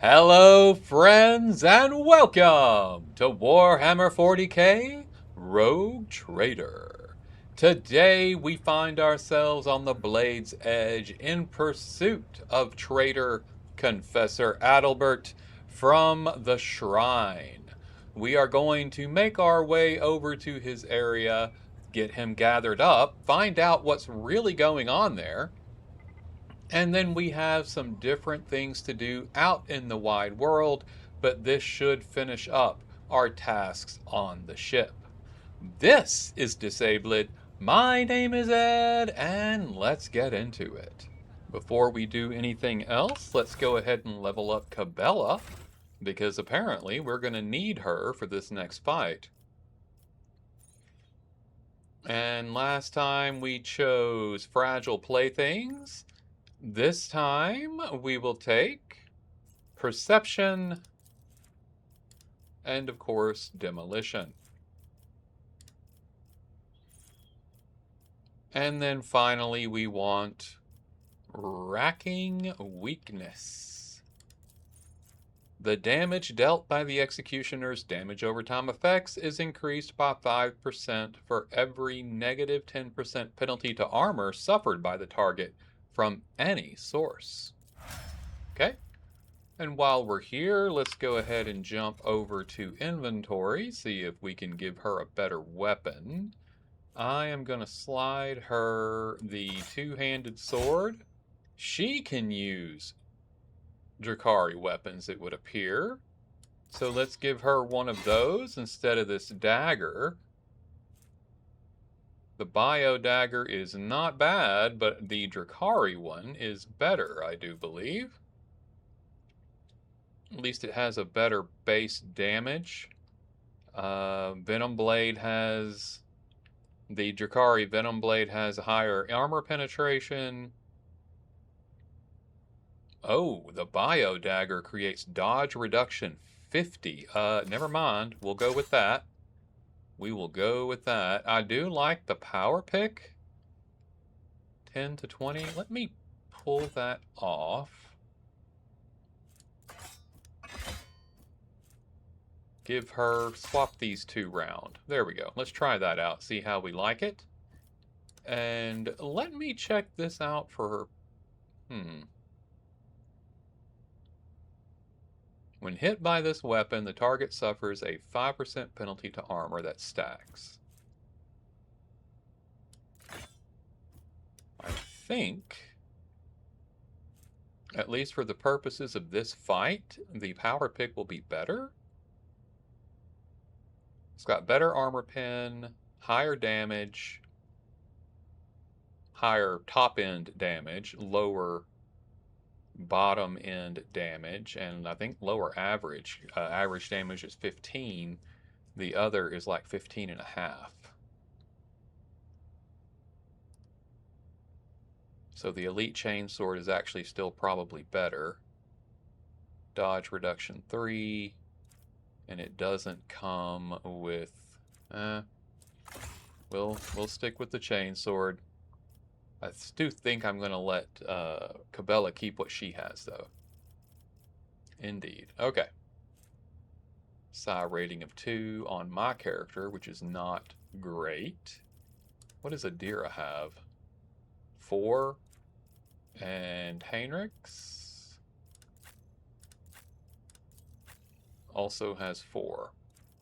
Hello, friends, and welcome to Warhammer 40k Rogue Trader. Today, we find ourselves on the Blade's Edge in pursuit of Trader Confessor Adalbert from the Shrine. We are going to make our way over to his area, get him gathered up, find out what's really going on there, and then we have some different things to do out in the wide world, but this should finish up our tasks on the ship. This is Disabled. My name is Ed, and let's get into it. Before we do anything else, let's go ahead and level up Cabela, because apparently we're going to need her for this next fight. And last time we chose Fragile Playthings. This time we will take Perception and, of course, Demolition. And then finally we want Racking Weakness. The damage dealt by the Executioner's damage over time effects is increased by 5% for every negative 10% penalty to armor suffered by the target from any source. Okay? And while we're here, let's go ahead and jump over to inventory, see if we can give her a better weapon. I am going to slide her the two-handed sword. She can use Drakari weapons, it would appear. So let's give her one of those instead of this dagger. The bio dagger is not bad, but the Drakari one is better, I do believe. At least it has a better base damage. Venom Blade has... The Drakari Venom Blade has a higher armor penetration. Oh, the bio dagger creates dodge reduction 50. Never mind. We'll go with that. We will go with that. I do like the power pick. 10 to 20. Let me pull that off. Give her, swap these two round. There we go. Let's try that out, see how we like it. And let me check this out for her. When hit by this weapon, the target suffers a 5% penalty to armor that stacks. I think, at least for the purposes of this fight, the power pick will be better. It's got better armor pen, higher damage, higher top end damage, lower bottom end damage, and I think lower average. Average damage is 15. The other is like 15 and a half. So the Elite Chainsword is actually still probably better. Dodge reduction 3. And it doesn't come with... We'll stick with the Chainsword. I do think I'm going to let Cabela keep what she has, though. Indeed. Okay. Psi rating of 2 on my character, which is not great. What does Adira have? 4. And Heinrichs also has 4.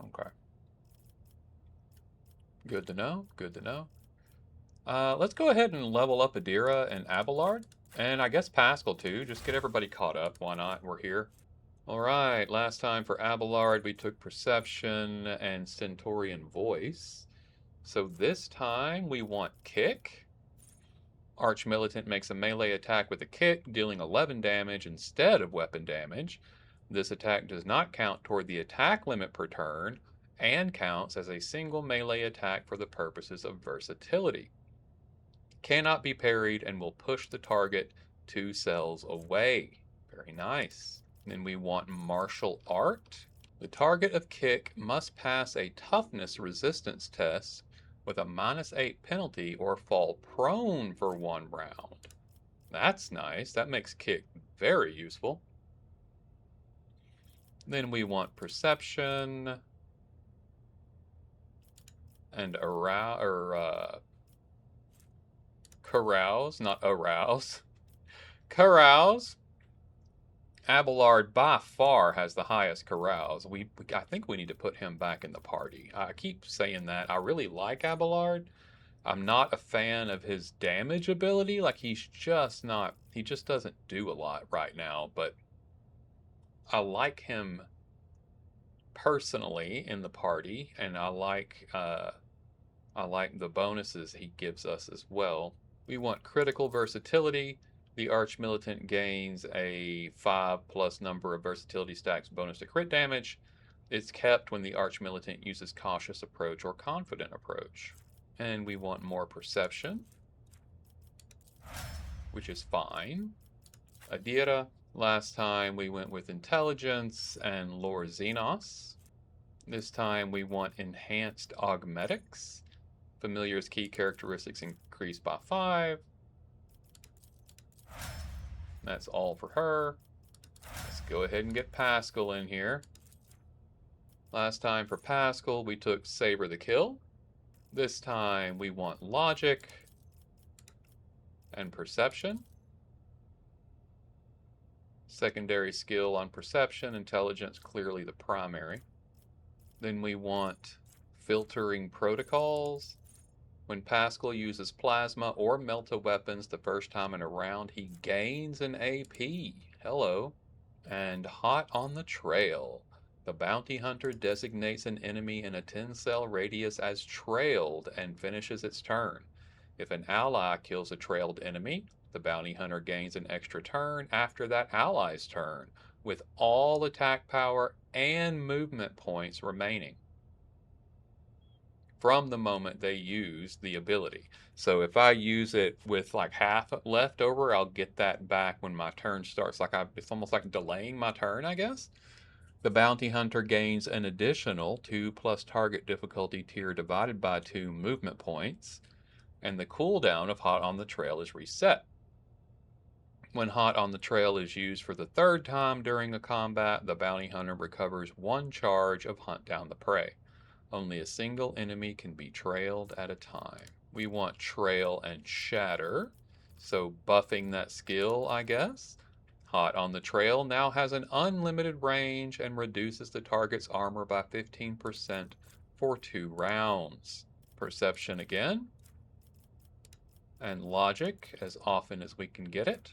Okay. Good to know. Good to know. Let's go ahead and level up Adira and Abelard. And I guess Pascal too. Just get everybody caught up. Why not? We're here. Alright, last time for Abelard we took Perception and Centaurian Voice. So this time we want Kick. Arch-Militant makes a melee attack with a kick, dealing 11 damage instead of weapon damage. This attack does not count toward the attack limit per turn, and counts as a single melee attack for the purposes of versatility. Cannot be parried and will push the target 2 cells away. Very nice. Then we want Martial Art. The target of Kick must pass a toughness resistance test with a -8 penalty or fall prone for 1 round. That's nice. That makes Kick very useful. Then we want perception and carouse, not arouse. Carouse. Abelard by far has the highest carouse. I think we need to put him back in the party. I keep saying that. I really like Abelard. I'm not a fan of his damage ability. Like he just doesn't do a lot right now, but I like him personally in the party, and I like the bonuses he gives us as well. We want critical versatility. The Archmilitant gains a 5+ number of versatility stacks bonus to crit damage. It's kept when the Archmilitant uses cautious approach or confident approach. And we want more perception, which is fine. Adira, last time we went with intelligence and Lore Xenos. This time we want enhanced augmetics. Familiar's key characteristics increased by 5. That's all for her. Let's go ahead and get Pascal in here. Last time for Pascal, we took Saber the Kill. This time we want logic and perception. Secondary skill on perception, intelligence clearly the primary. Then we want filtering protocols. When Pascal uses plasma or melta weapons the first time in a round, he gains an AP. Hello. And hot on the trail. The bounty hunter designates an enemy in a 10-cell radius as trailed and finishes its turn. If an ally kills a trailed enemy, the bounty hunter gains an extra turn after that ally's turn, with all attack power and movement points remaining from the moment they use the ability. So if I use it with like half left over, I'll get that back when my turn starts. It's almost like delaying my turn, I guess. The bounty hunter gains an additional 2+ target difficulty tier divided by 2 movement points, and the cooldown of Hot on the Trail is reset. When Hot on the Trail is used for the 3rd time during a combat, the bounty hunter recovers 1 charge of Hunt Down the Prey. Only a single enemy can be trailed at a time. We want Trail and Shatter, so buffing that skill, I guess. Hot on the Trail now has an unlimited range and reduces the target's armor by 15% for 2 rounds. Perception again. And Logic as often as we can get it.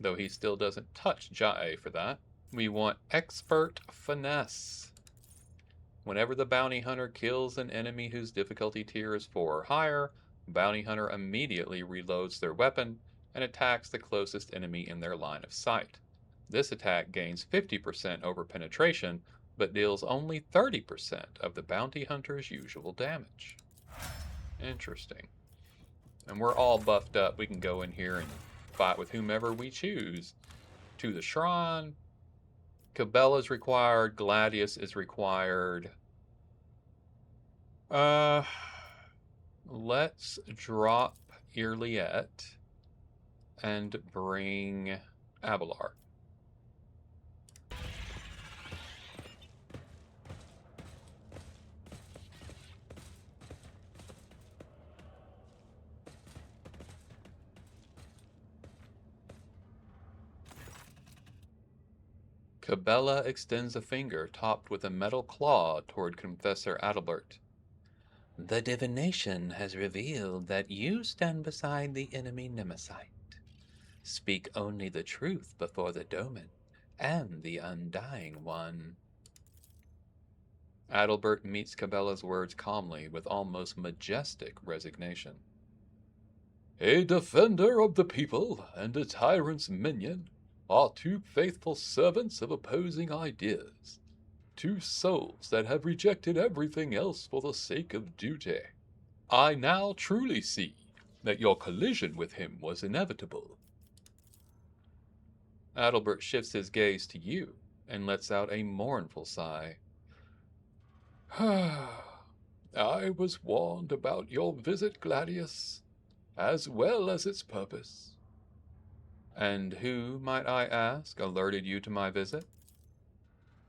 Though he still doesn't touch Jae for that. We want Expert Finesse. Whenever the bounty hunter kills an enemy whose difficulty tier is 4 or higher, the bounty hunter immediately reloads their weapon and attacks the closest enemy in their line of sight. This attack gains 50% over penetration, but deals only 30% of the bounty hunter's usual damage. Interesting. And we're all buffed up. We can go in here and fight with whomever we choose. To the shrine. Cabela is required. Gladius is required. Let's drop Irliet and bring Abelard. Cabela extends a finger topped with a metal claw toward Confessor Adalbert. The divination has revealed that you stand beside the enemy Nemesite. Speak only the truth before the Doman and the Undying One. Adalbert meets Cabela's words calmly with almost majestic resignation. A defender of the people and a tyrant's minion are 2 faithful servants of opposing ideas. 2 souls that have rejected everything else for the sake of duty. I now truly see that your collision with him was inevitable. Adalbert shifts his gaze to you and lets out a mournful sigh. I was warned about your visit, Gladius, as well as its purpose. And who, might I ask, alerted you to my visit?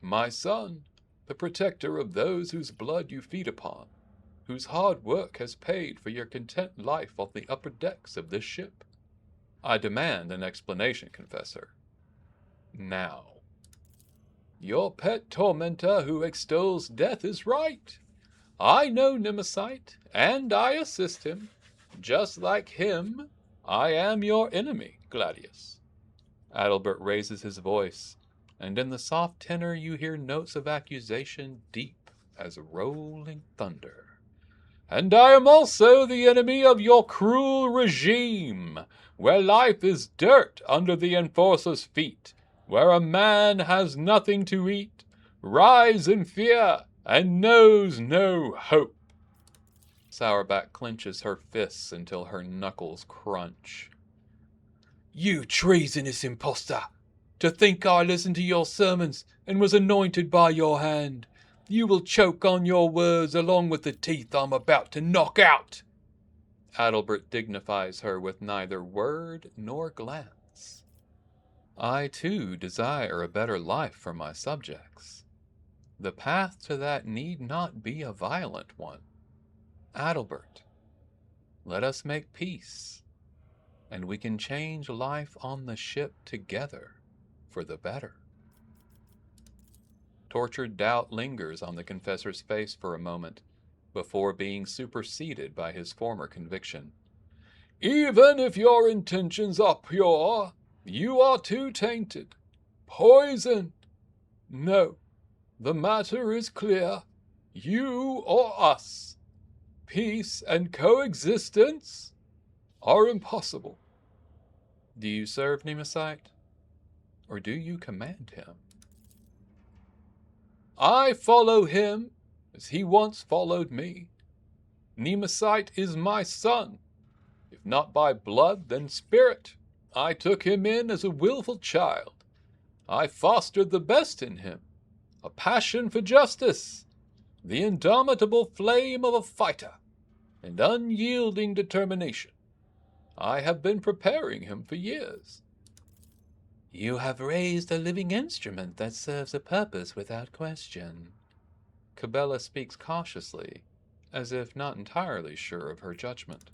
My son, the protector of those whose blood you feed upon, whose hard work has paid for your content life on the upper decks of this ship. I demand an explanation, Confessor. Now. Your pet tormentor who extols death is right. I know Nemesis, and I assist him. Just like him, I am your enemy, Gladius. Adalbert raises his voice, and in the soft tenor you hear notes of accusation deep as rolling thunder. And I am also the enemy of your cruel regime, where life is dirt under the enforcer's feet, where a man has nothing to eat, rise in fear, and knows no hope. Sourback clenches her fists until her knuckles crunch. You treasonous impostor! To think I listened to your sermons and was anointed by your hand! You will choke on your words along with the teeth I'm about to knock out! Adalbert dignifies her with neither word nor glance. I too desire a better life for my subjects. The path to that need not be a violent one. Adalbert, let us make peace, and we can change life on the ship together for the better. Tortured doubt lingers on the confessor's face for a moment, before being superseded by his former conviction. Even if your intentions are pure, you are too tainted, poisoned. No, the matter is clear. You or us. Peace and coexistence are impossible. Do you serve Nemesis, or do you command him? I follow him as he once followed me. Nemesis is my son. If not by blood, then spirit. I took him in as a willful child. I fostered the best in him, a passion for justice, the indomitable flame of a fighter, and unyielding determination. I have been preparing him for years. You have raised a living instrument that serves a purpose without question. Cabela speaks cautiously, as if not entirely sure of her judgment.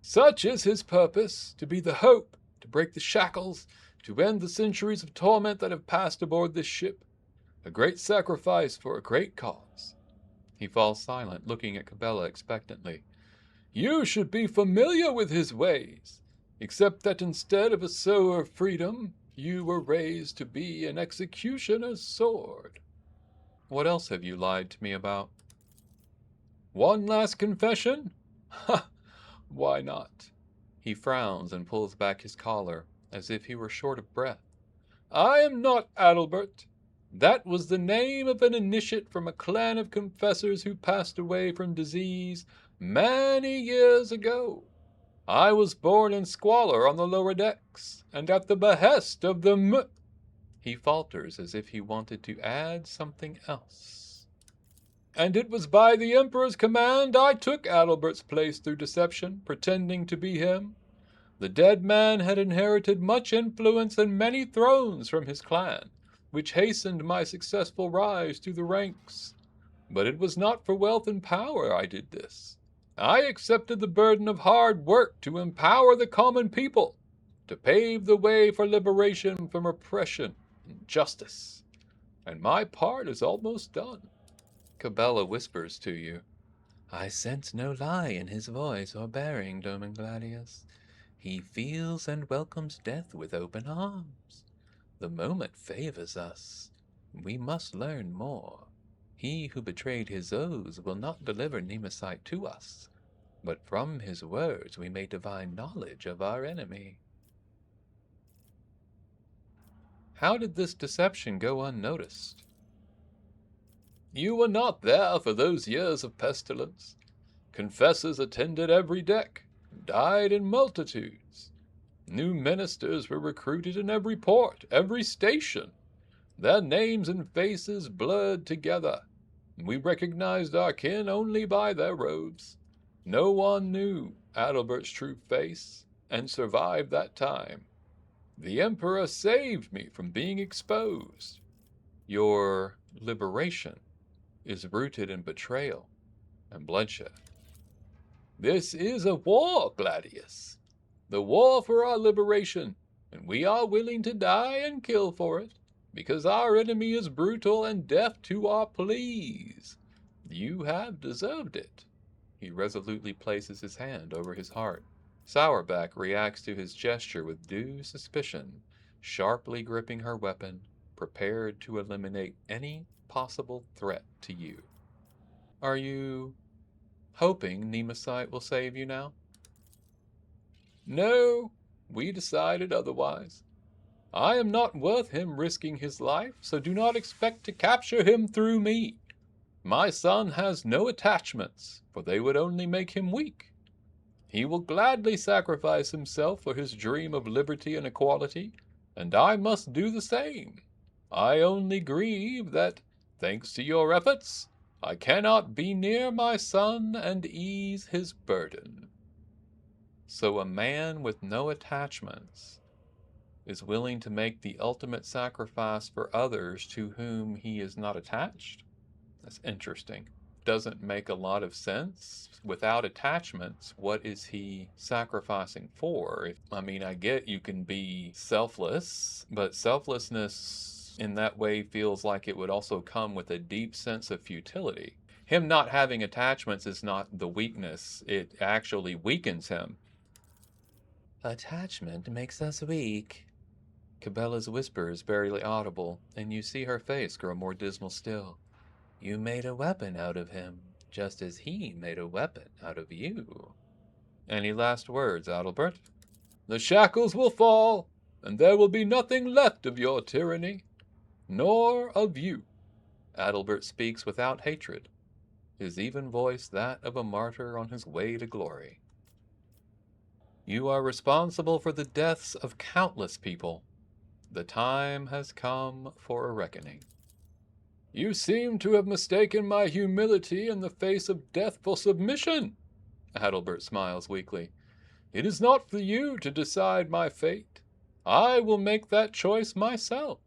Such is his purpose, to be the hope, to break the shackles, to end the centuries of torment that have passed aboard this ship. A great sacrifice for a great cause. He falls silent, looking at Cabela expectantly. You should be familiar with his ways, except that instead of a sower of freedom, you were raised to be an executioner's sword. What else have you lied to me about? One last confession? Ha! Why not? He frowns and pulls back his collar, as if he were short of breath. I am not Adalbert. That was the name of an initiate from a clan of confessors who passed away from disease many years ago. I was born in squalor on the lower decks, and at the behest of the He falters as if he wanted to add something else. And it was by the Emperor's command I took Adalbert's place through deception, pretending to be him. The dead man had inherited much influence and many thrones from his clan, which hastened my successful rise through the ranks. But it was not for wealth and power I did this. I accepted the burden of hard work to empower the common people, to pave the way for liberation from oppression and justice. And my part is almost done. Cabela whispers to you. I sense no lie in his voice or bearing, Domin Gladius. He feels and welcomes death with open arms. The moment favors us. We must learn more. He who betrayed his oaths will not deliver Nemesis to us, but from his words we may divine knowledge of our enemy. How did this deception go unnoticed? You were not there for those years of pestilence. Confessors attended every deck, died in multitudes. New ministers were recruited in every port, every station. Their names and faces blurred together. We recognized our kin only by their robes. No one knew Adalbert's true face, and survived that time. The Emperor saved me from being exposed. Your liberation is rooted in betrayal and bloodshed. This is a war, Gladius. The war for our liberation, and we are willing to die and kill for it, because our enemy is brutal and deaf to our pleas. You have deserved it. He resolutely places his hand over his heart. Sourback reacts to his gesture with due suspicion, sharply gripping her weapon, prepared to eliminate any possible threat to you. Are you hoping Nemesite will save you now? No, we decided otherwise. I am not worth him risking his life, so do not expect to capture him through me. My son has no attachments, for they would only make him weak. He will gladly sacrifice himself for his dream of liberty and equality, and I must do the same. I only grieve that, thanks to your efforts, I cannot be near my son and ease his burden. So a man with no attachments is willing to make the ultimate sacrifice for others to whom he is not attached? That's interesting. Doesn't make a lot of sense. Without attachments, what is he sacrificing for? I get you can be selfless, but selflessness in that way feels like it would also come with a deep sense of futility. Him not having attachments is not the weakness, it actually weakens him. Attachment makes us weak. Cabella's whisper is barely audible, and you see her face grow more dismal still. You made a weapon out of him, just as he made a weapon out of you. Any last words, Adalbert? The shackles will fall, and there will be nothing left of your tyranny, nor of you. Adalbert speaks without hatred, his even voice that of a martyr on his way to glory. You are responsible for the deaths of countless people. The time has come for a reckoning. You seem to have mistaken my humility in the face of death for submission. Adalbert smiles weakly. It is not for you to decide my fate. I will make that choice myself.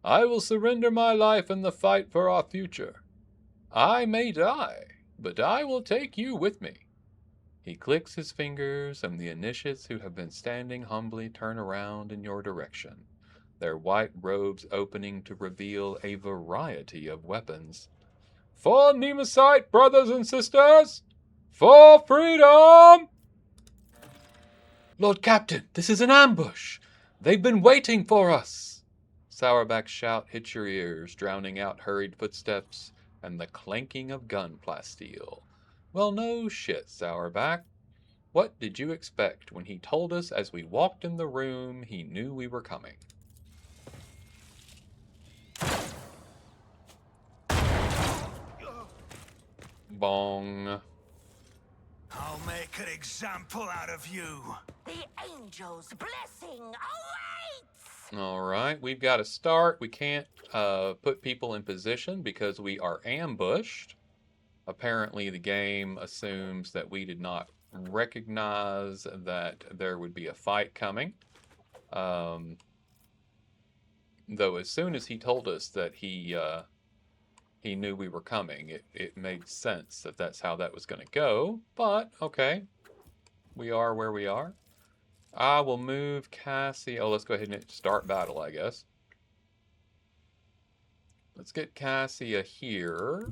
I will surrender my life in the fight for our future. I may die, but I will take you with me. He clicks his fingers, and the initiates who have been standing humbly turn around in your direction, their white robes opening to reveal a variety of weapons. For Nemesite, brothers and sisters! For freedom! Lord Captain, this is an ambush! They've been waiting for us! Sourback's shout hits your ears, drowning out hurried footsteps and the clanking of gun plasteel. Well, no shit, Sourback. What did you expect when he told us as we walked in the room he knew we were coming? Bong. I'll make an example out of you. The angel's blessing awaits! Alright, we've got to start. We can't put people in position because we are ambushed. Apparently the game assumes that we did not recognize that there would be a fight coming. Though as soon as he told us that he knew we were coming, it made sense that that's how that was going to go. But, okay, we are where we are. I will move Cassie. Oh, let's go ahead and start battle, I guess. Let's get Cassia here.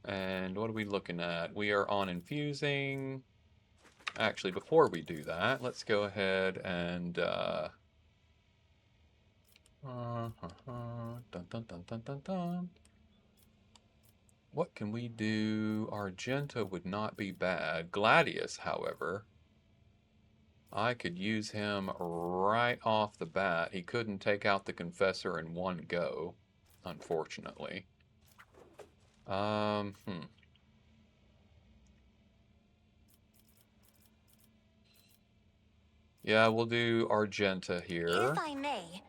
And what are we looking at? We are on infusing. Actually, before we do that, let's go ahead and dun, dun, dun, dun, dun, dun. What can we do? Argenta would not be bad. Gladius, however, I could use him right off the bat. He couldn't take out the Confessor in one go, unfortunately. Yeah, we'll do Argenta here. If I may.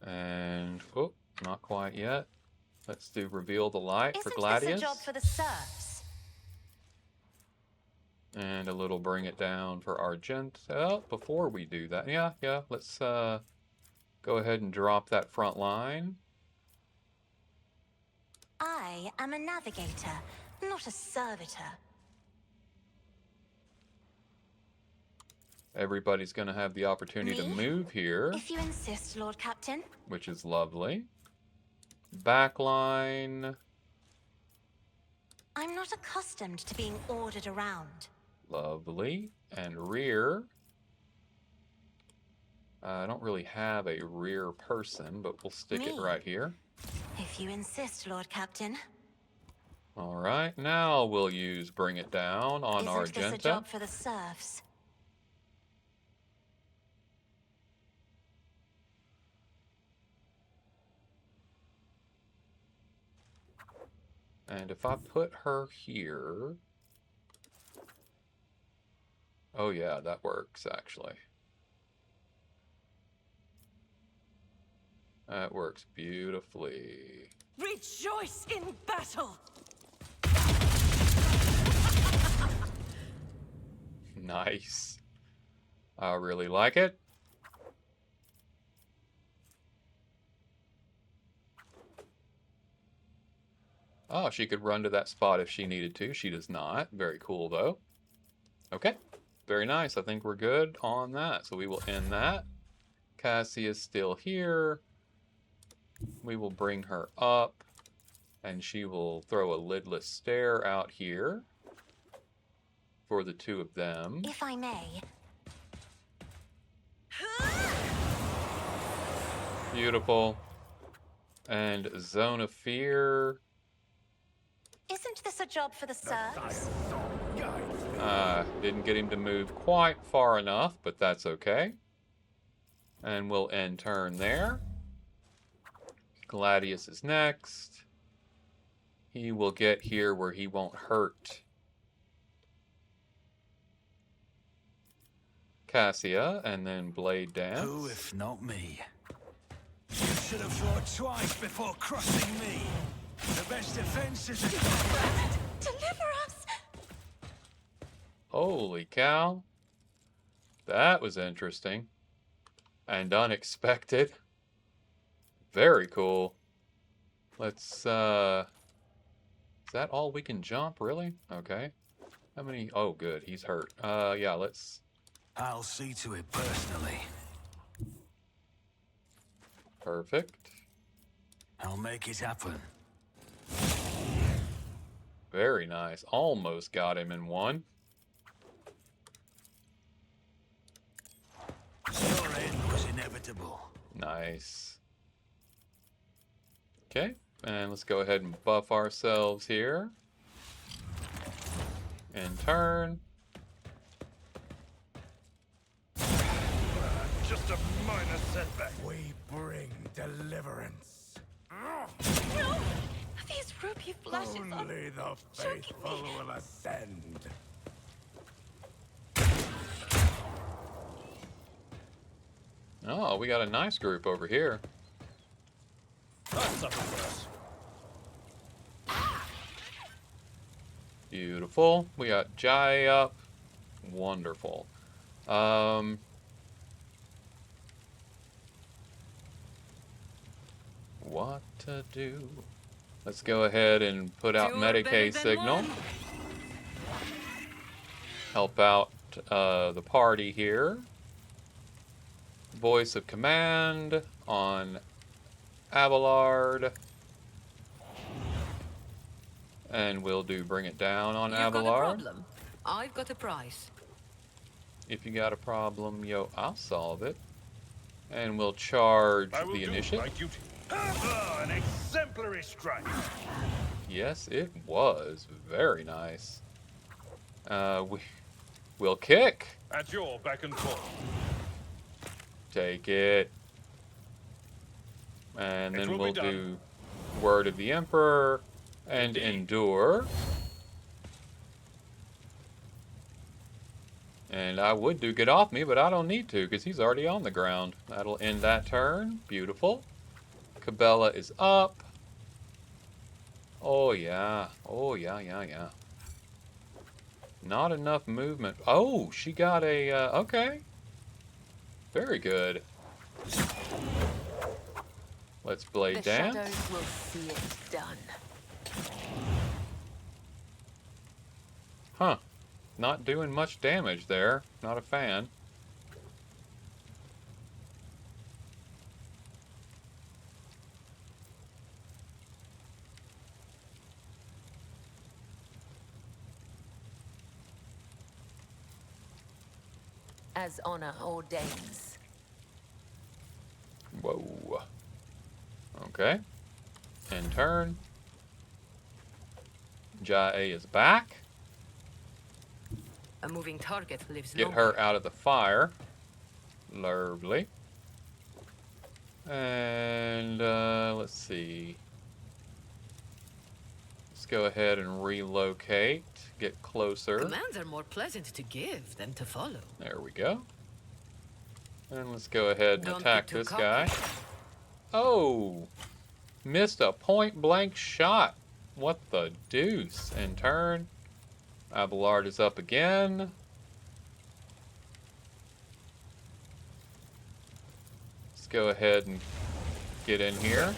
And, oh, not quite yet. Let's do Reveal the Light for Isn't Gladius. this a job for the serfs? And a little bring it down for Argent. Oh, before we do that, yeah, let's go ahead and drop that front line. I am a navigator, not a servitor. Everybody's going to have the opportunity to move here, If you insist, Lord Captain. which is lovely. Backline. I'm not accustomed to being ordered around. Lovely. And rear. I don't really have a rear person, but we'll stick it right here. If you insist, Lord Captain. All right, now we'll use Bring It Down on Isn't this a Argenta. job for the serfs? And if I put her here... Oh yeah, that works, actually. That works beautifully. Rejoice in battle! Nice. I really like it. Oh, she could run to that spot if she needed to. She does not. Very cool, though. Okay. Very nice. I think we're good on that. So we will end that. Cassie is still here. We will bring her up. And she will throw a lidless stare out here for the two of them. If I may. Beautiful. And Zone of Fear. Isn't this a job for the serfs? Didn't get him to move quite far enough, but that's okay. And we'll end turn there. Gladius is next. He will get here where he won't hurt Cassia, and then Blade Dance. Who if not me? You should have thought twice before crossing me. The best defense is a Deliver us! Holy cow. That was interesting. And unexpected. Very cool. Let's, is that all we can jump, really? Okay. How many? Oh, good. He's hurt. Yeah, let's... I'll see to it personally. Perfect. I'll make it happen. Very nice. Almost got him in one. Your end was inevitable. Nice. Okay, and let's go ahead and buff ourselves here. In turn. Just a minor setback. We bring deliverance. No! These ruby flashes are Only the faithful will ascend. Oh, we got a nice group over here. That's something worse. Beautiful. We got Jai up. Wonderful. What to do? Let's go ahead and put out Medicaid signal. Help out the party here. Voice of command on Abelard. And we'll do Bring It Down on Abelard. Got a problem? I've got a price. If you got a problem, yo, I'll solve it. And we'll charge the initiative. My duty. An exemplary strike. Yes, it was. Very nice. We'll kick. At your beck and call. Take it. And then we'll do Word of the Emperor and Endure. And I would do Get Off Me, but I don't need to because he's already on the ground. That'll end that turn. Beautiful. Cabela is up. Oh, yeah. Oh, yeah. Not enough movement. Oh, she got a, okay. Very good. Let's blade The dance. shadows will see it done. Huh. Not doing much damage there. Not a fan. As honor ordains. Whoa. Okay. In turn. Jai is back. A moving target lives Get longer. her out of the fire. Lovely. And let's see. Let's go ahead and relocate. Get closer. Commands are more pleasant to give than to follow. There we go. And let's go ahead and Don't attack be too this cocky. guy. Oh! Missed a point-blank shot. What the deuce? In turn. Abelard is up again. Let's go ahead and get in here.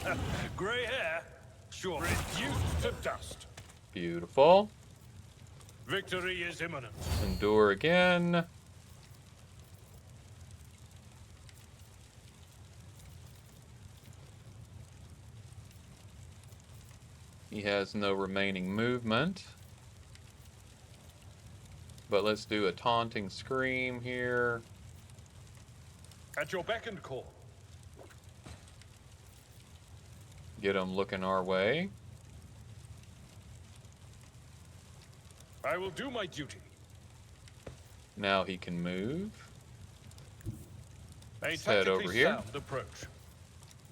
Grey hair, sure, reduced to dust. Beautiful. Victory is imminent. Endure again. He has no remaining movement. But let's do a taunting scream here. At your beck and call. Get him looking our way. I will do my duty. Now he can move. A Let's head tactically over here. sound approach.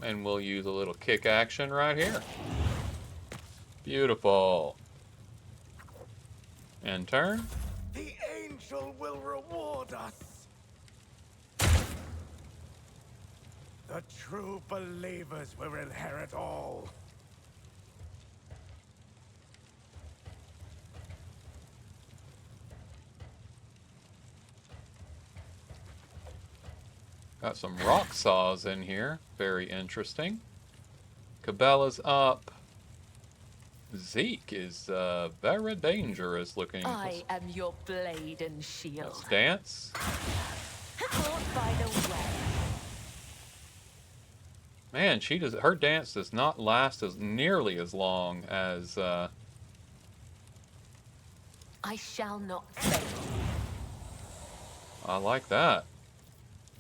And we'll use a little kick action right here. Beautiful. And turn. The angel will reward us. The true believers will inherit all. Got some rock saws in here. Very interesting. Cabela's up. Zeke is very dangerous looking. I am your blade and shield. Let's dance. Caught by the web. Man, her dance does not last as nearly as long as I shall not fail. I like that.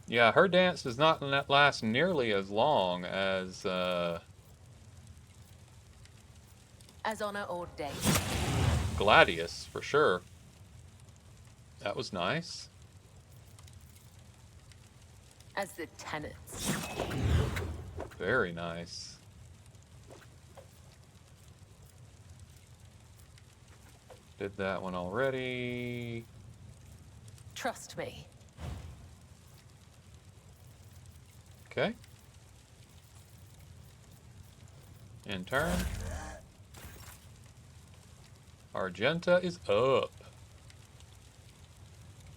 Yeah, her dance does not last nearly as long as honor ordained. Gladius, for sure. That was nice. As the tenets. Very nice. Did that one already. Trust me. Okay. In turn. Argenta is up.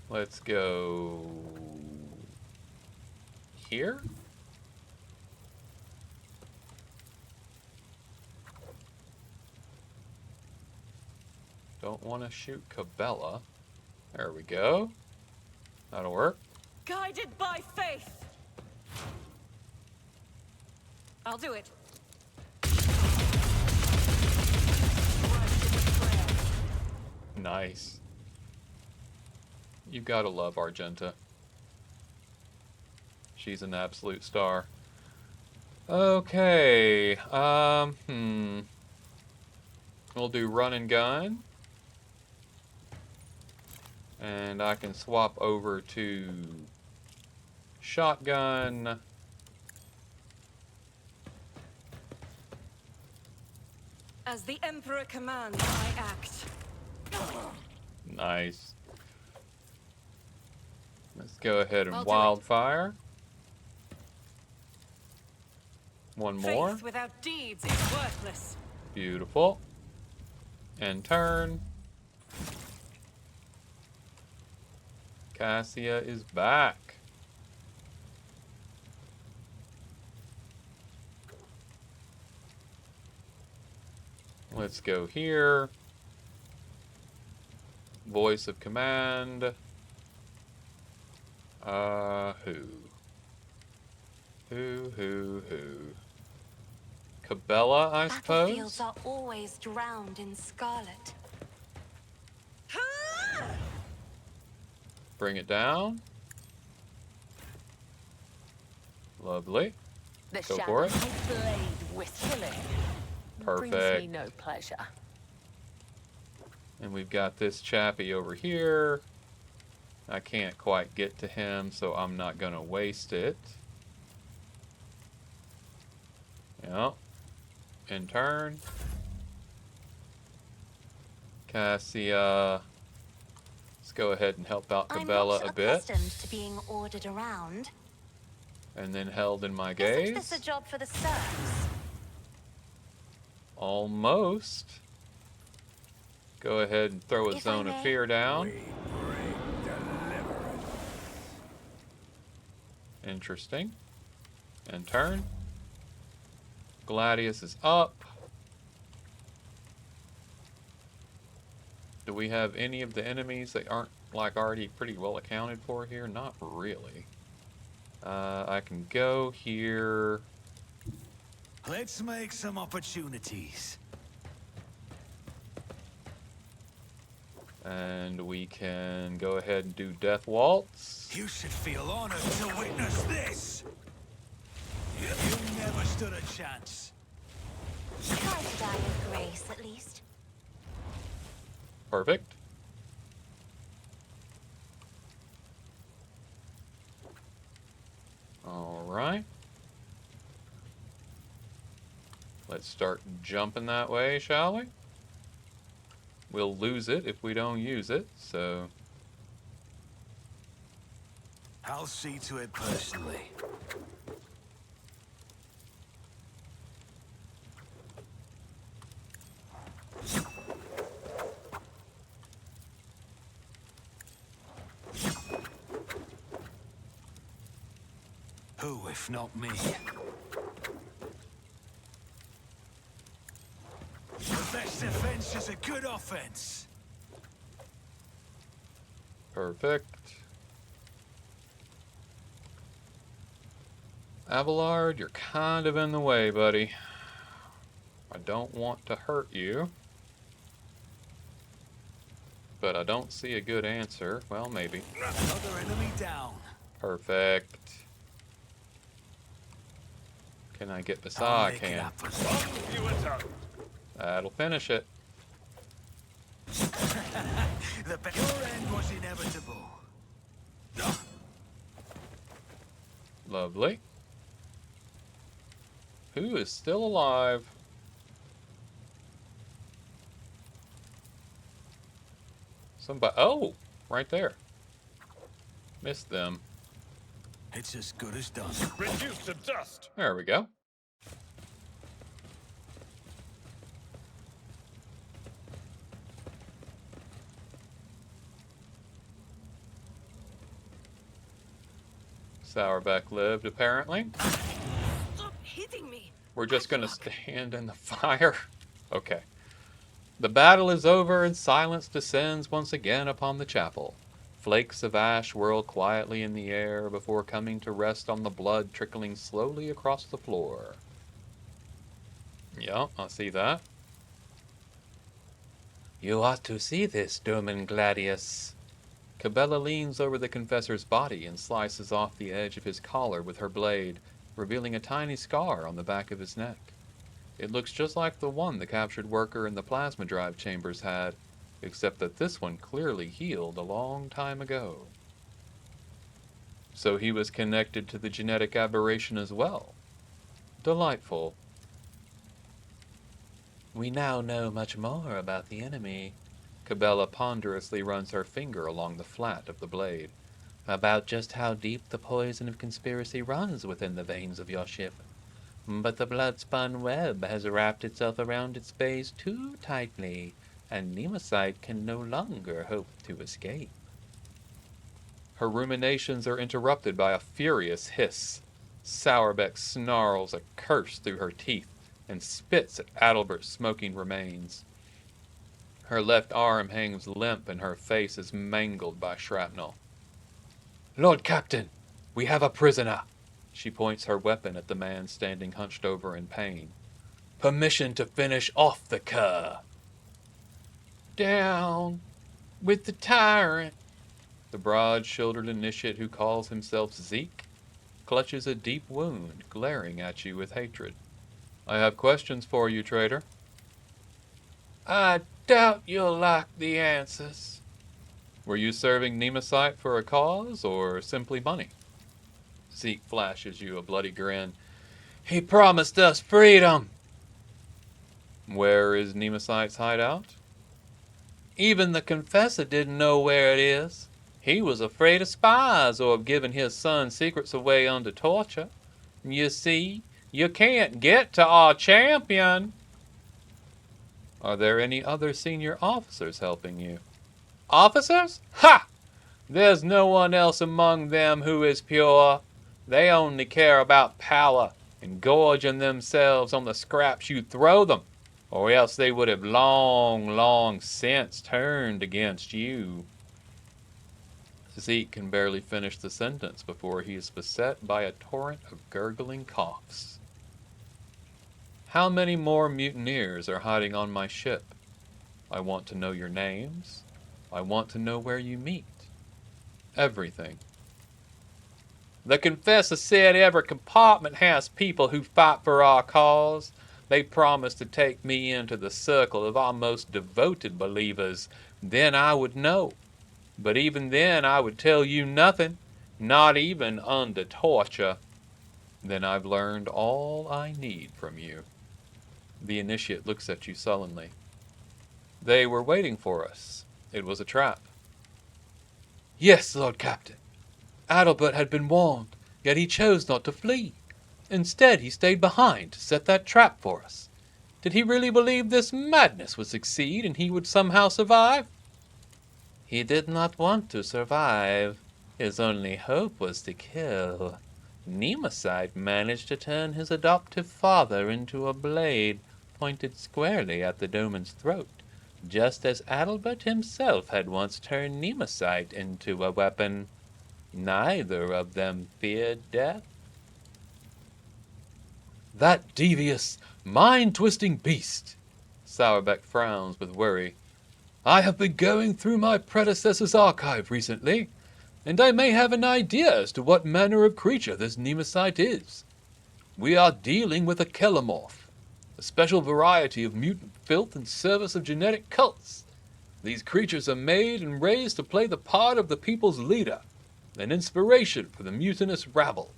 Let's go here. Don't want to shoot Cabela. There we go. That'll work. Guided by faith. I'll do it. Nice. You gotta love Argenta. She's an absolute star. Okay. We'll do run and gun. And I can swap over to shotgun. As the Emperor commands, I act. Nice. Let's go ahead and I'll do it. wildfire. One more. Faith without deeds is worthless. Beautiful. And turn. Cassia is back. Let's go here. Voice of command. Who? Who? Cabela, I Battlefields suppose? are always drowned in scarlet. Bring it down. Lovely. The Go shadow for it. I played with killing brings me Perfect. no pleasure. And we've got this chappy over here. I can't quite get to him, so I'm not going to waste it. Yep. In turn. Cassia. Let's go ahead and help out I'm Cabela not a bit. accustomed to being ordered around. And then held in my Isn't this gaze. a job for the serfs? Almost. Go ahead and throw a If zone I of may. fear down. We bring deliverance. Interesting. And turn. Gladius is up. Do we have any of the enemies that aren't like already pretty well accounted for here? Not really. I can go here. Let's make some opportunities. And we can go ahead and do Death Waltz. You should feel honored to witness this. You never stood a chance. Try to die with grace, at least. Perfect. Alright. Let's start jumping that way, shall we? We'll lose it if we don't use it, so... I'll see to it personally. Who, if not me? The best defense is a good offense. Perfect. Abelard, you're kind of in the way, buddy. I don't want to hurt you. But I don't see a good answer. Well, maybe. Another enemy down. Perfect. Can I get I'll beside? I make it can. happen. That'll finish it. Your end was inevitable. Lovely. Who is still alive? Somebody. Oh, right there. Missed them. It's as good as done. Reduced to dust. There we go. Sourbeck lived, apparently. Stop hitting me! We're just gonna stand in the fire. Okay. The battle is over and silence descends once again upon the chapel. Flakes of ash whirl quietly in the air before coming to rest on the blood trickling slowly across the floor. Yeah, I see that. You ought to see this, Doman Gladius. Cabela leans over the Confessor's body and slices off the edge of his collar with her blade, revealing a tiny scar on the back of his neck. It looks just like the one the captured worker in the plasma drive chambers had, except that this one clearly healed a long time ago. So he was connected to the genetic aberration as well. Delightful. We now know much more about the enemy. Cabela ponderously runs her finger along the flat of the blade. About just how deep the poison of conspiracy runs within the veins of your ship. But the blood-spun web has wrapped itself around its base too tightly, and Nemocyte can no longer hope to escape. Her ruminations are interrupted by a furious hiss. Sourbeck snarls a curse through her teeth and spits at Adalbert's smoking remains. Her left arm hangs limp and her face is mangled by shrapnel. "Lord Captain, we have a prisoner." She points her weapon at the man standing hunched over in pain. "Permission to finish off the cur." "Down with the tyrant." The broad-shouldered initiate who calls himself Zeke clutches a deep wound, glaring at you with hatred. "I have questions for you, Trader." "I doubt you'll like the answers." "Were you serving Nemesite for a cause, or simply money?" Zeke flashes you a bloody grin. "He promised us freedom." "Where is Nemesite's hideout?" "Even the Confessor didn't know where it is. He was afraid of spies or of giving his son's secrets away under torture. You see, you can't get to our champion." "Are there any other senior officers helping you?" "Officers? Ha! There's no one else among them who is pure. They only care about power and gorging themselves on the scraps you throw them, or else they would have long since turned against you." Zeke can barely finish the sentence before he is beset by a torrent of gurgling coughs. "How many more mutineers are hiding on my ship? I want to know your names. I want to know where you meet. Everything." "The Confessor said every compartment has people who fight for our cause. They promised to take me into the circle of our most devoted believers. Then I would know. But even then I would tell you nothing, not even under torture." "Then I've learned all I need from you." The initiate looks at you sullenly. "They were waiting for us. It was a trap." "Yes, Lord Captain. Adalbert had been warned, yet he chose not to flee. Instead, he stayed behind to set that trap for us. Did he really believe this madness would succeed and he would somehow survive?" "He did not want to survive. His only hope was to kill. Nemesite managed to turn his adoptive father into a blade pointed squarely at the Doman's throat, just as Adalbert himself had once turned Nemesite into a weapon. Neither of them feared death." "That devious, mind-twisting beast!" Sourbeck frowns with worry. "I have been going through my predecessor's archive recently, and I may have an idea as to what manner of creature this Nemesite is. We are dealing with a kelomorph, a special variety of mutant filth in service of genetic cults. These creatures are made and raised to play the part of the people's leader, an inspiration for the mutinous rabble.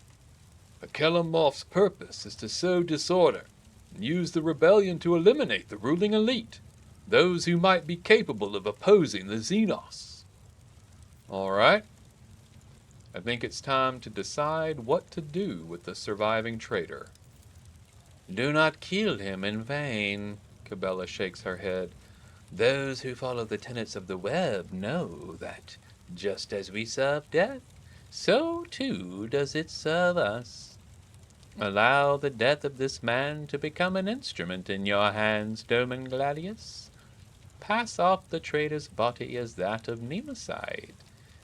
A kelomorph's purpose is to sow disorder and use the rebellion to eliminate the ruling elite, those who might be capable of opposing the Xenos." "All right. I think it's time to decide what to do with the surviving traitor." "Do not kill him in vain." Cabela shakes her head. "Those who follow the tenets of the web know that, just as we serve death, so too does it serve us. Allow the death of this man to become an instrument in your hands, Doman Gladius. Pass off the traitor's body as that of Nemesite.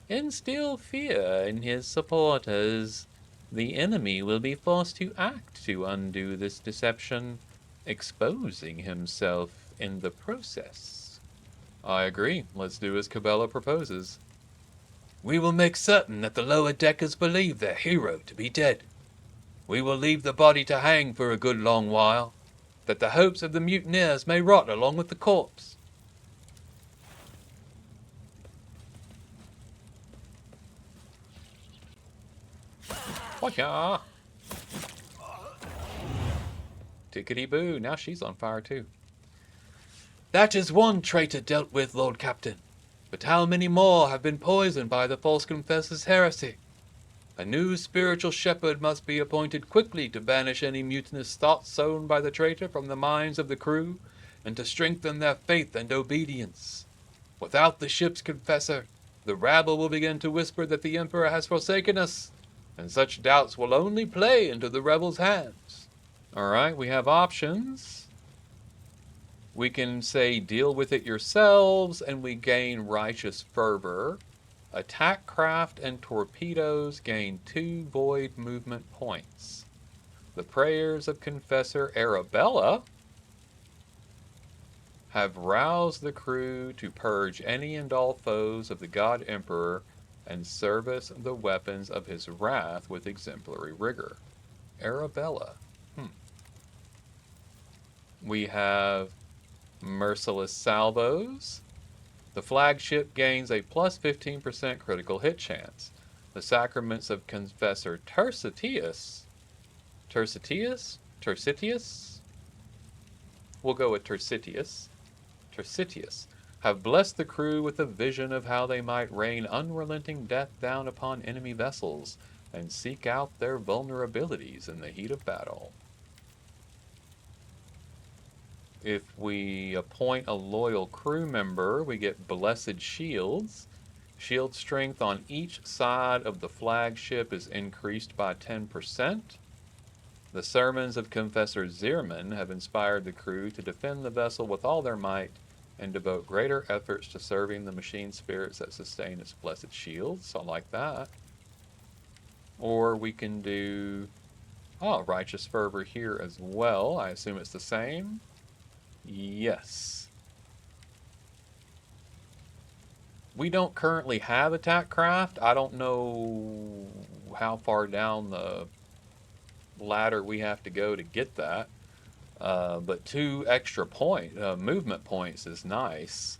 Instill fear in his supporters. The enemy will be forced to act to undo this deception, exposing himself in the process." "I agree. Let's do as Cabela proposes." "We will make certain that the lower deckers believe their hero to be dead. We will leave the body to hang for a good long while, that the hopes of the mutineers may rot along with the corpse." Whatcha? Tickety-boo, now she's on fire too. "That is one traitor dealt with, Lord Captain. But how many more have been poisoned by the false confessor's heresy? A new spiritual shepherd must be appointed quickly to banish any mutinous thoughts sown by the traitor from the minds of the crew, and to strengthen their faith and obedience. Without the ship's confessor, The rabble will begin to whisper that the Emperor has forsaken us, and such doubts will only play into the rebels' hands. Alright, we have options. We can say deal with it yourselves, and we gain righteous fervor. Attack craft and torpedoes gain 2 void movement points. The prayers of Confessor Arabella have roused the crew to purge any and all foes of the God Emperor and service the weapons of his wrath with exemplary rigor. Arabella. We have merciless salvos. The flagship gains a plus 15% critical hit chance. The sacraments of Confessor Tercitius. We'll go with Tercitius. Have blessed the crew with a vision of how they might rain unrelenting death down upon enemy vessels and seek out their vulnerabilities in the heat of battle. If we appoint a loyal crew member, we get blessed shields. Shield strength on each side of the flagship is increased by 10%. The sermons of Confessor Zierman have inspired the crew to defend the vessel with all their might and devote greater efforts to serving the machine spirits that sustain its blessed shields. So I like that. Or we can do righteous fervor here as well. I assume it's the same. Yes. We don't currently have attack craft. I don't know how far down the ladder we have to go to get that. But 2 extra movement points is nice.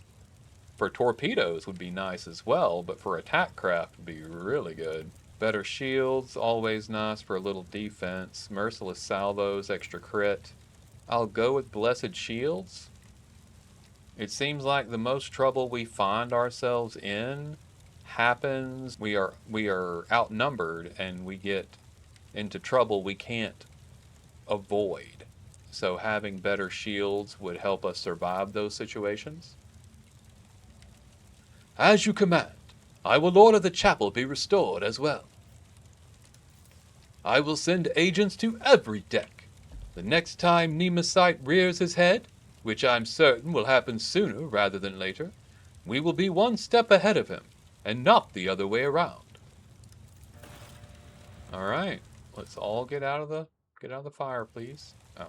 For torpedoes would be nice as well, but for attack craft would be really good. Better shields, always nice for a little defense. Merciless salvos, extra crit. I'll go with blessed shields. It seems like the most trouble we find ourselves in happens, we are outnumbered and we get into trouble we can't avoid. So having better shields would help us survive those situations. As you command, I will order the chapel be restored as well. I will send agents to every deck. The next time Nemesis rears his head, which I'm certain will happen sooner rather than later, we will be 1 step ahead of him, and not the other way around. Alright, let's all get out of the fire, please. Oh.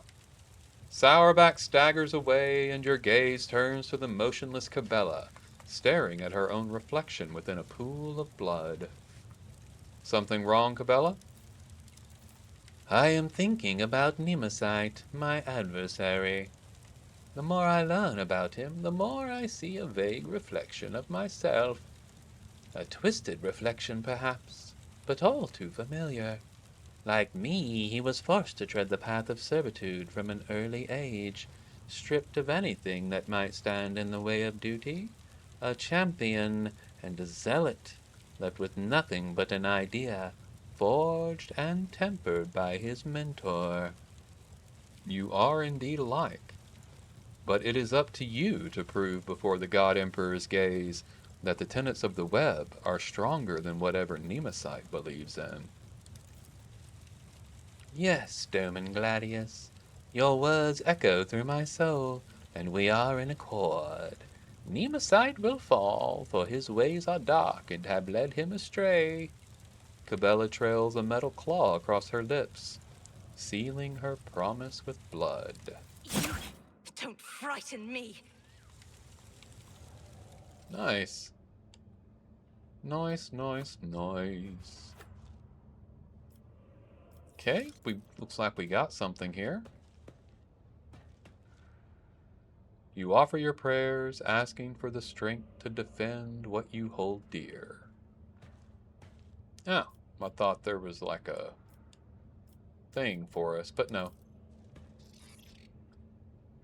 Sourback staggers away, and your gaze turns to the motionless Cabela, staring at her own reflection within a pool of blood. Something wrong, Cabela? I am thinking about Nemesis, my adversary. The more I learn about him, the more I see a vague reflection of myself. A twisted reflection, perhaps, but all too familiar. Like me, he was forced to tread the path of servitude from an early age, stripped of anything that might stand in the way of duty. A champion and a zealot, left with nothing but an idea, forged and tempered by his mentor. You are indeed alike, but it is up to you to prove before the God Emperor's gaze that the tenets of the web are stronger than whatever Nemesis believes in. Yes, Doman Gladius, your words echo through my soul, and we are in accord. Nemesis will fall, for his ways are dark and have led him astray. Cabela trails a metal claw across her lips, sealing her promise with blood. You don't frighten me. Nice. Nice. Okay, looks like we got something here. You offer your prayers, asking for the strength to defend what you hold dear. Oh, I thought there was like a thing for us, but no.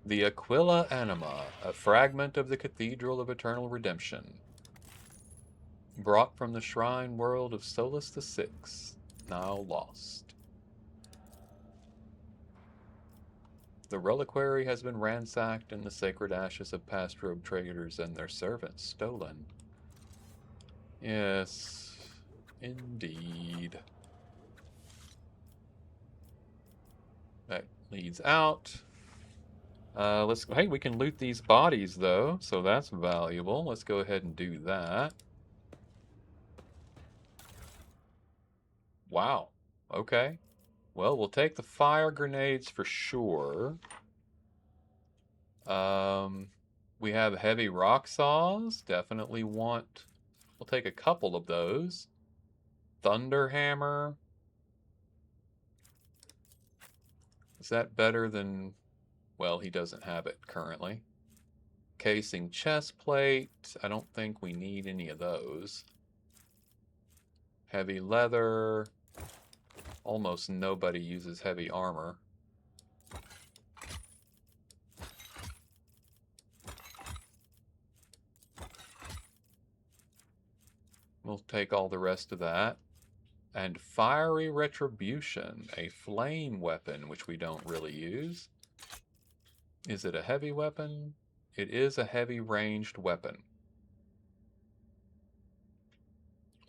The Aquila Anima, a fragment of the Cathedral of Eternal Redemption. Brought from the shrine world of Solus VI, now lost. The reliquary has been ransacked and the sacred ashes of past rogue traders and their servants stolen. Yes, indeed. That leads out. Hey, we can loot these bodies though, so that's valuable. Let's go ahead and do that. Wow. Okay. Well, we'll take the fire grenades for sure. We have heavy rock saws. Definitely want. We'll take a couple of those. Thunder hammer. Is that better than? Well, he doesn't have it currently. Casing chest plate. I don't think we need any of those. Heavy leather. Almost nobody uses heavy armor. We'll take all the rest of that. And fiery retribution, a flame weapon, which we don't really use. Is it a heavy weapon? It is a heavy ranged weapon.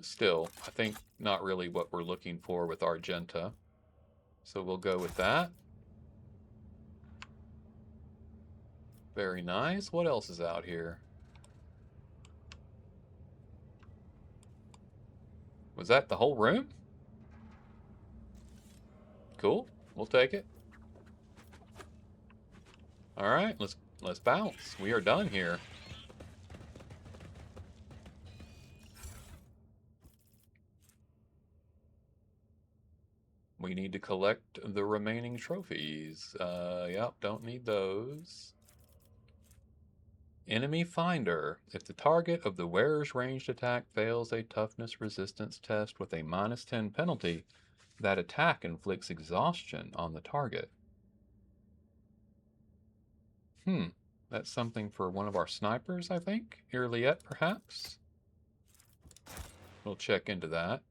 Still, I think not really what we're looking for with Argenta. So we'll go with that. Very nice. What else is out here? Was that the whole room? Cool. We'll take it. All right, let's bounce. We are done here. We need to collect the remaining trophies. Yep, don't need those. Enemy Finder. If the target of the wearer's ranged attack fails a toughness resistance test with a -10 penalty, that attack inflicts exhaustion on the target. That's something for one of our snipers, I think. Irliet, perhaps? We'll check into that.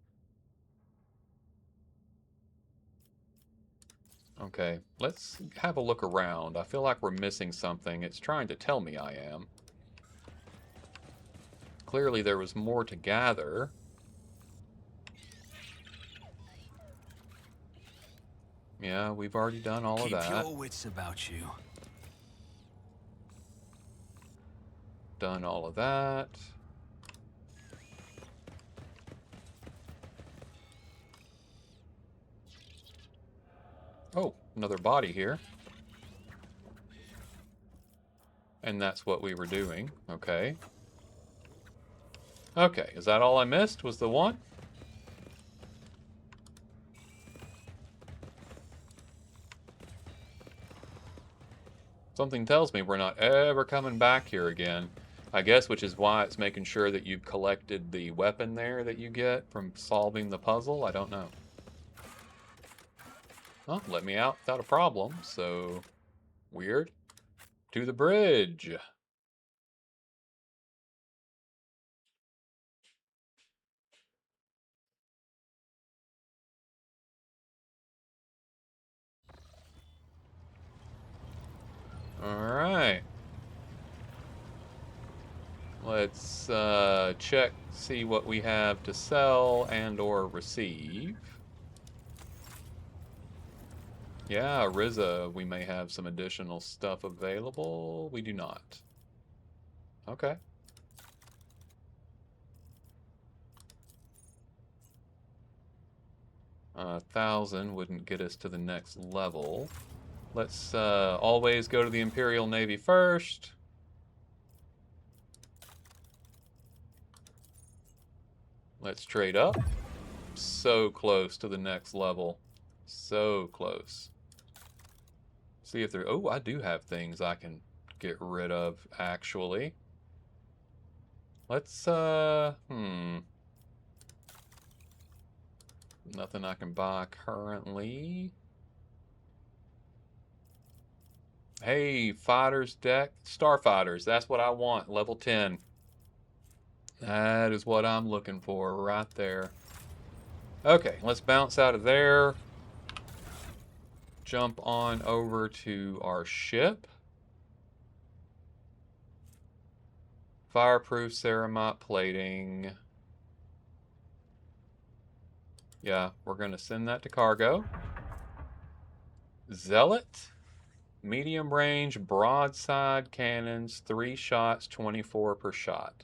Okay, let's have a look around. I feel like we're missing something. It's trying to tell me I am. Clearly there was more to gather. Yeah, we've already done all of that. Keep your wits about you. Done all of that. Oh, another body here. And that's what we were doing. Okay. Okay, is that all I missed? Was the one? Something tells me we're not ever coming back here again. I guess, which is why it's making sure that you've collected the weapon there that you get from solving the puzzle. I don't know. Well, let me out without a problem, so weird. To the bridge. Alright. Let's check, see what we have to sell and or receive. Yeah, Riza, we may have some additional stuff available. We do not. Okay. A 1,000 wouldn't get us to the next level. Let's always go to the Imperial Navy first. Let's trade up. So close to the next level. So close. See if there... Oh, I do have things I can get rid of, actually. Let's, Nothing I can buy currently. Hey, fighters deck. Starfighters, that's what I want. Level 10. That is what I'm looking for right there. Okay, let's bounce out of there. Jump on over to our ship. Fireproof ceramite plating. Yeah, we're going to send that to cargo. Zealot. Medium range broadside cannons. 3 shots, 24 per shot.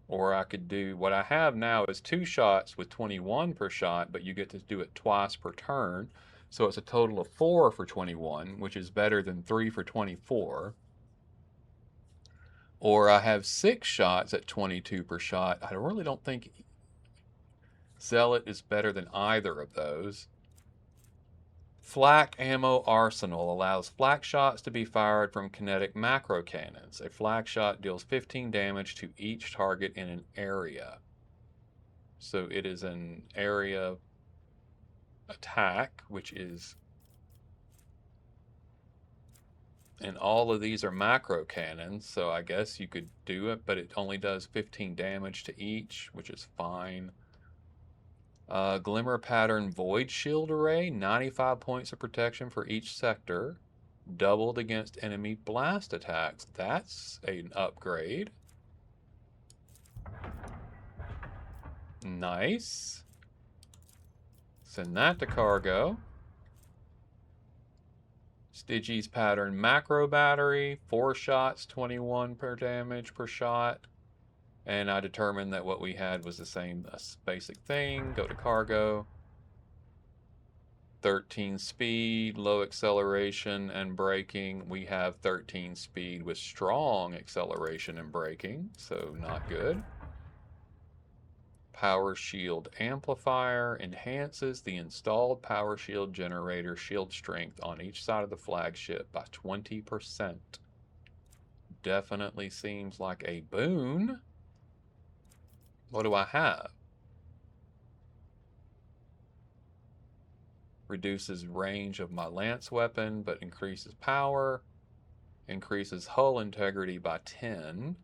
Or I could do, what I have now is 2 shots with 21 per shot, but you get to do it twice per turn. So it's a total of 4 for 21, which is better than 3 for 24. Or I have 6 shots at 22 per shot. I really don't think Zealot is better than either of those. Flak Ammo Arsenal allows flak shots to be fired from kinetic macro cannons. A flak shot deals 15 damage to each target in an area. So it is an area attack, which is... And all of these are macro cannons, so I guess you could do it, but it only does 15 damage to each, which is fine. Glimmer Pattern Void Shield Array, 95 points of protection for each sector, doubled against enemy blast attacks. That's an upgrade. Nice. Send that to cargo. Stygies Pattern Macro Battery, 4 shots, 21 per damage per shot. And I determined that what we had was the same basic thing. Go to cargo. 13 speed, low acceleration and braking. We have 13 speed with strong acceleration and braking, so not good. Power shield amplifier enhances the installed power shield generator shield strength on each side of the flagship by 20%. Definitely seems like a boon. What do I have? Reduces range of my lance weapon, but increases power. Increases hull integrity by 10.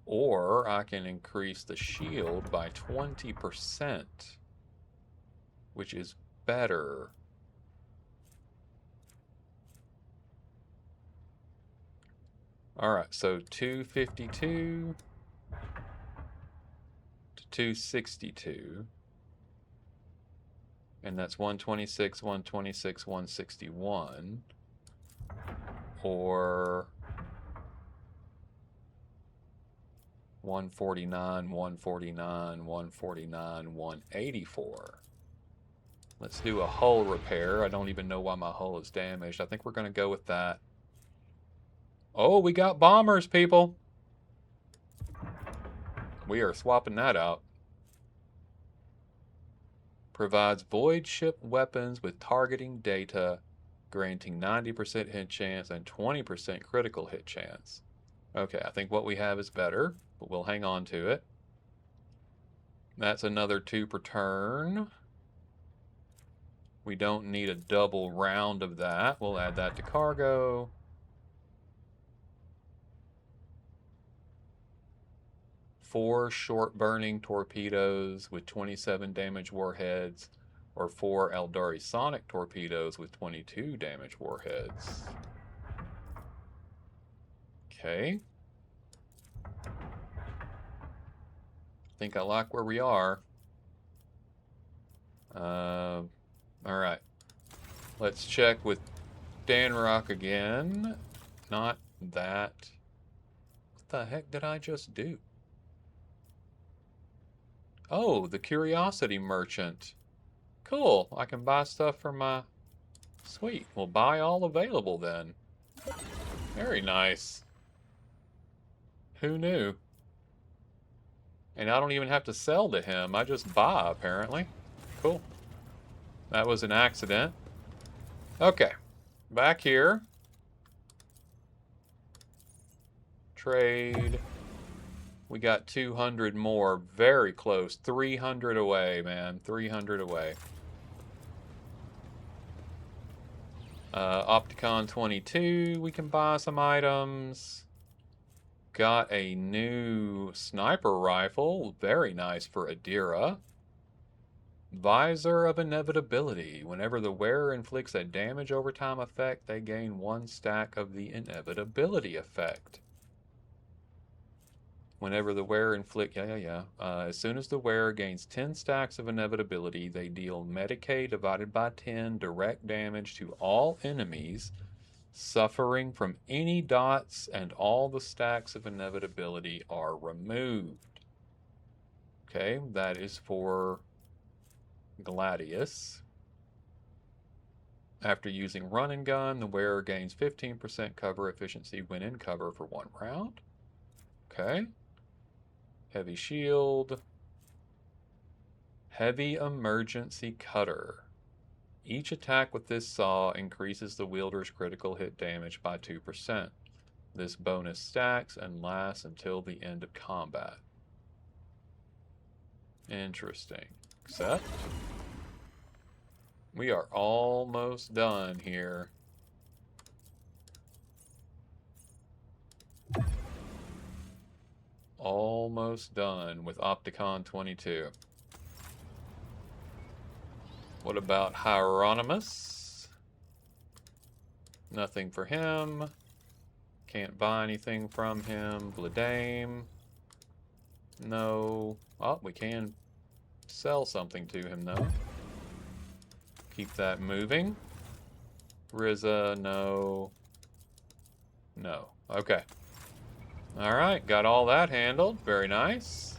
Or I can increase the shield by 20%, which is better. Alright, so 252 to 262. And that's 126, 126, 161. Or 149, 149, 149, 184. Let's do a hull repair. I don't even know why my hull is damaged. I think we're going to go with that. Oh, we got bombers, people. We are swapping that out. Provides void ship weapons with targeting data, granting 90% hit chance and 20% critical hit chance. Okay, I think what we have is better, but we'll hang on to it. That's another 2 per turn. We don't need a double round of that. We'll add that to cargo. Four short burning torpedoes with 27 damage warheads, or 4 Eldari Sonic torpedoes with 22 damage warheads. Okay. I think I like where we are. Alright. Let's check with Danrock again. Not that. What the heck did I just do? Oh, the Curiosity Merchant. Cool. I can buy stuff for my... Sweet. We'll buy all available then. Very nice. Who knew? And I don't even have to sell to him. I just buy, apparently. Cool. That was an accident. Okay. Back here. Trade. We got 200 more. Very close. 300 away, man. 300 away. Opticon 22. We can buy some items. Got a new sniper rifle. Very nice for Adira. Visor of Inevitability. Whenever the wearer inflicts a damage over time effect, they gain 1 stack of the inevitability effect. Whenever the wearer inflict, as soon as the wearer gains 10 stacks of inevitability, they deal Medicaid divided by 10 direct damage to all enemies suffering from any dots, and all the stacks of inevitability are removed. Okay, that is for Gladius. After using run and gun, the wearer gains 15% cover efficiency when in cover for 1 round. Okay. Heavy shield. Heavy emergency cutter. Each attack with this saw increases the wielder's critical hit damage by 2%. This bonus stacks and lasts until the end of combat. Interesting. Accept. We are almost done here. Almost done with Opticon 22. What about Hieronymus? Nothing for him. Can't buy anything from him. Bladame. No. Oh, we can sell something to him, though. Keep that moving. Riza, no. No. Okay. Alright, got all that handled. Very nice.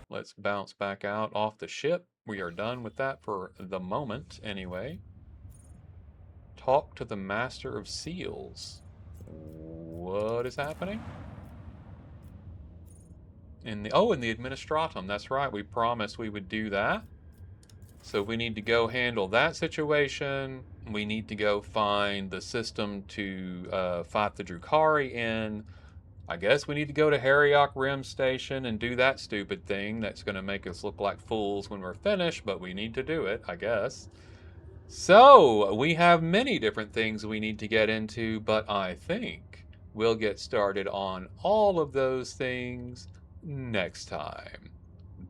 Let's bounce back out off the ship. We are done with that for the moment, anyway. Talk to the Master of Seals. What is happening? In the Administratum. That's right. We promised we would do that. So we need to go handle that situation. We need to go find the system to fight the Drukhari in. I guess we need to go to Harryok Rim Station and do that stupid thing that's going to make us look like fools when we're finished, but we need to do it, I guess. So, we have many different things we need to get into, but I think we'll get started on all of those things next time.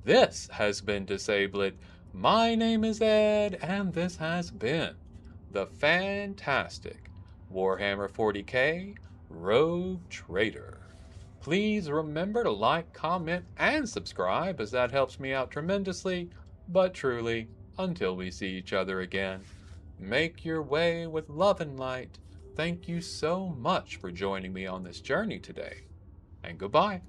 This has been Disablet. My name is Ed, and this has been the fantastic Warhammer 40k Rogue Trader. Please remember to like, comment, and subscribe, as that helps me out tremendously. But truly, until we see each other again, make your way with love and light. Thank you so much for joining me on this journey today, and goodbye.